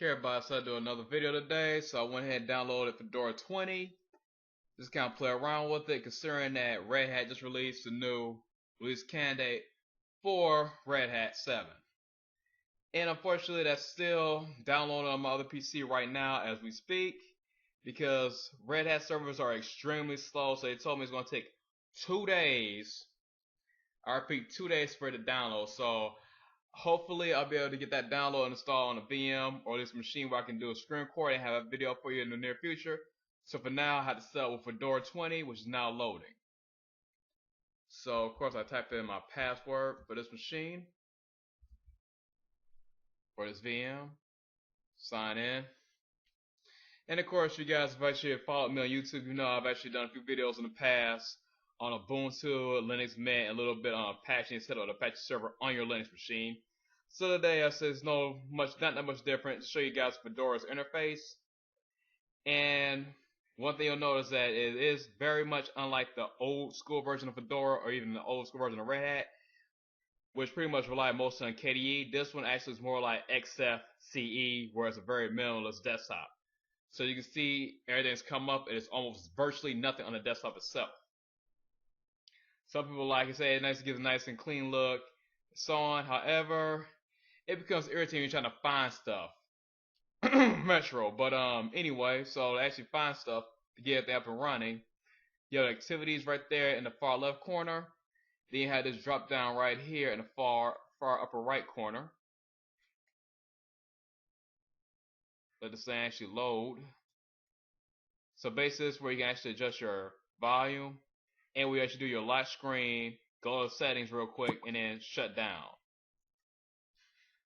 Care about, so I do another video today. So I went ahead and downloaded Fedora 20. Just kind of play around with it, considering that Red Hat just released a new release candidate for Red Hat 7. And unfortunately, that's still downloading on my other PC right now as we speak, because Red Hat servers are extremely slow. So they told me it's going to take 2 days. I repeat, 2 days for it to download. So hopefully I'll be able to get that download and install on a VM or this machine where I can do a screen record and have a video for you in the near future. So for now, I have to set up with Fedora 20, which is now loading. So of course I typed in my password for this machine, for this VM, sign in. And of course, you guys have actually followed me on YouTube. You know I've actually done a few videos in the past on Ubuntu, Linux Mint, and a little bit on Apache instead of the Apache server on your Linux machine. So today I said it's not that much different to show you guys Fedora's interface. And one thing you'll notice that it is very much unlike the old school version of Fedora or even the old school version of Red Hat, which pretty much relied mostly on KDE. This one actually is more like XFCE, where it's a very minimalist desktop. So you can see everything's come up and it's almost virtually nothing on the desktop itself. Some people like to say it's nice to get a nice and clean look, and so on. However, it becomes irritating trying to find stuff. Metro, but anyway, so to actually find stuff to get it up and running, you have activities right there in the far left corner. Then you have this drop down right here in the far upper right corner. Let this thing actually load. So basically, this is where you can actually adjust your volume, and we actually do your lock screen, go to settings real quick, and then shut down.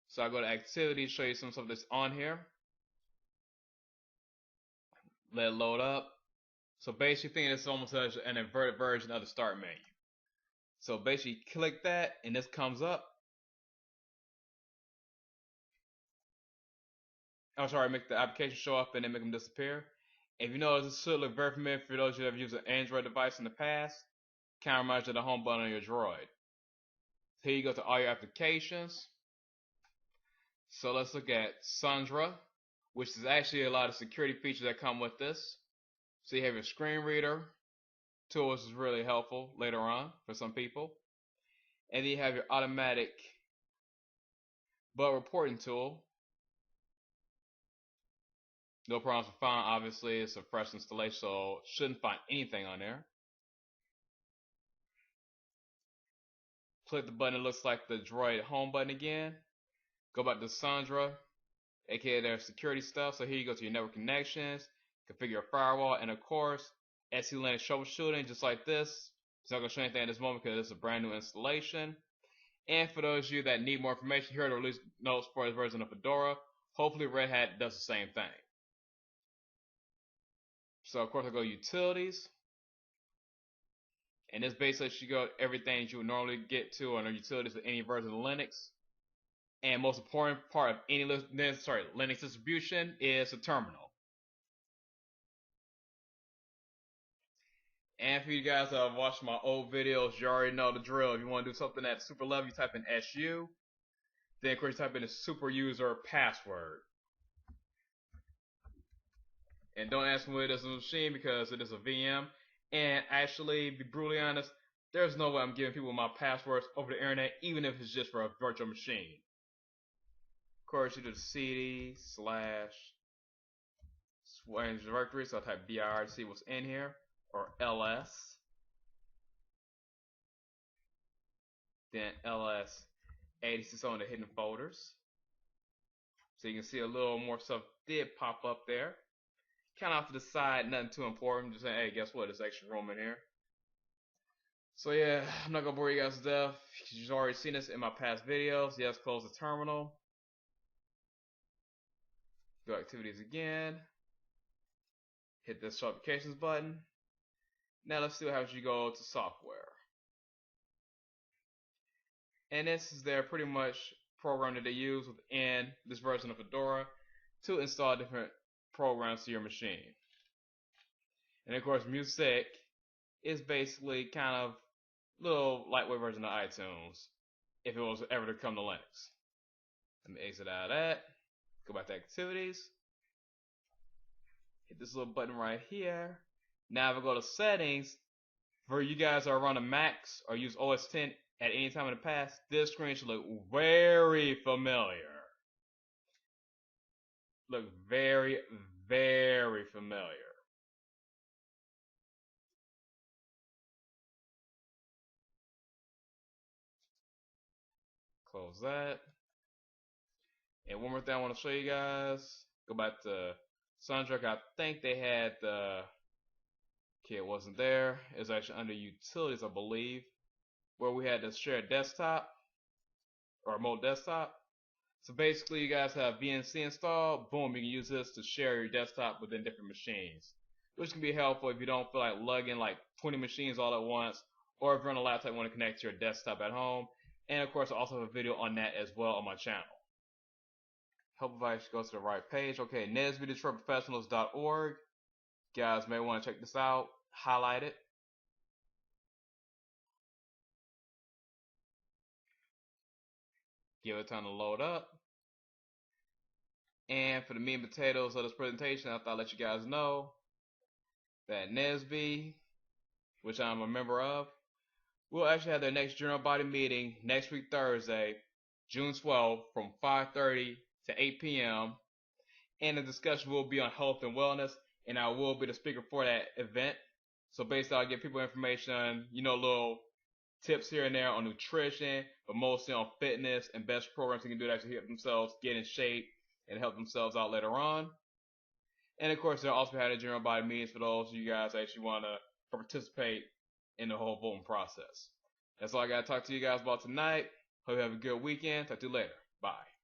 So I go to activities, show you some stuff that's on here. Let it load up. So basically, it's almost an inverted version of the start menu. So basically, click that, and this comes up. I'm sorry, make the application show up and then make them disappear. If you notice, this should look very familiar for those of you that have used an Android device in the past. Kind of reminds you of the home button on your Droid. So here you go to all your applications. So let's look at Sandra, which is actually a lot of security features that come with this. So you have your screen reader tool, which is really helpful later on for some people. And then you have your automatic bug reporting tool. No problems with found, obviously. It's a fresh installation, so shouldn't find anything on there. Click the button, it looks like the Droid home button again. Go back to Sandra, aka their security stuff. So here you go to your network connections, configure your firewall, and of course, SE Linux troubleshooting, just like this. It's not going to show anything at this moment because it's a brand new installation. And for those of you that need more information, here are the release notes for this version of Fedora. Hopefully Red Hat does the same thing. So of course I go to utilities. And this basically should go everything that you would normally get to on the utilities of any version of Linux. And most important part of any Linux distribution is the terminal. And for you guys that have watched my old videos, you already know the drill. If you want to do something at super level, you type in SU. Then of course you type in the super user password. And don't ask me what it is on the machine because it is a VM. And actually, to be brutally honest, there's no way I'm giving people my passwords over the internet, even if it's just for a virtual machine. Of course, you do the cd / directory, so I type BIR to see what's in here, or ls. Then ls 86 on the hidden folders. So you can see a little more stuff did pop up there. Kind of off to the side, nothing too important. Just saying, hey, guess what? There's extra room in here. So yeah, I'm not gonna bore you guys to death. You've already seen this in my past videos. Yes, close the terminal. Go activities again. Hit the show applications button. Now let's see what happens when you go to software. And this is their pretty much program that they use within this version of Fedora to install different programs to your machine. And of course, music is basically kind of a little lightweight version of iTunes if it was ever to come to Linux. Let me exit out of that. Go back to activities. Hit this little button right here. Now if I go to settings, for you guys that are running Macs or use OS 10 at any time in the past, this screen should look very familiar. Look very, very familiar. Close that. And one more thing I want to show you guys. Go back to Soundtrack. I think they had the... Okay, it wasn't there. It was actually under Utilities, I believe, where we had the shared desktop or remote desktop. So basically, you guys have VNC installed. Boom, you can use this to share your desktop within different machines, which can be helpful if you don't feel like lugging like 20 machines all at once, or if you're on a laptop and want to connect to your desktop at home. And of course, I also have a video on that as well on my channel. Help advice goes to the right page. Okay, NSBDetroitProfessionals.org. You guys may want to check this out. Highlight it. Give it time to load up. And for the meat and potatoes of this presentation, I thought I'd let you guys know that NSB, which I'm a member of, will actually have their next general body meeting next week, Thursday, June 12th, from 5:30 to 8 p.m. And the discussion will be on health and wellness, and I will be the speaker for that event. So basically, I'll give people information, little tips here and there on nutrition, but mostly on fitness and best programs they can do to actually help themselves get in shape and help themselves out later on. And of course, they'll also have the general body meetings for those of you guys that actually want to participate in the whole voting process. That's all I got to talk to you guys about tonight. Hope you have a good weekend. Talk to you later. Bye.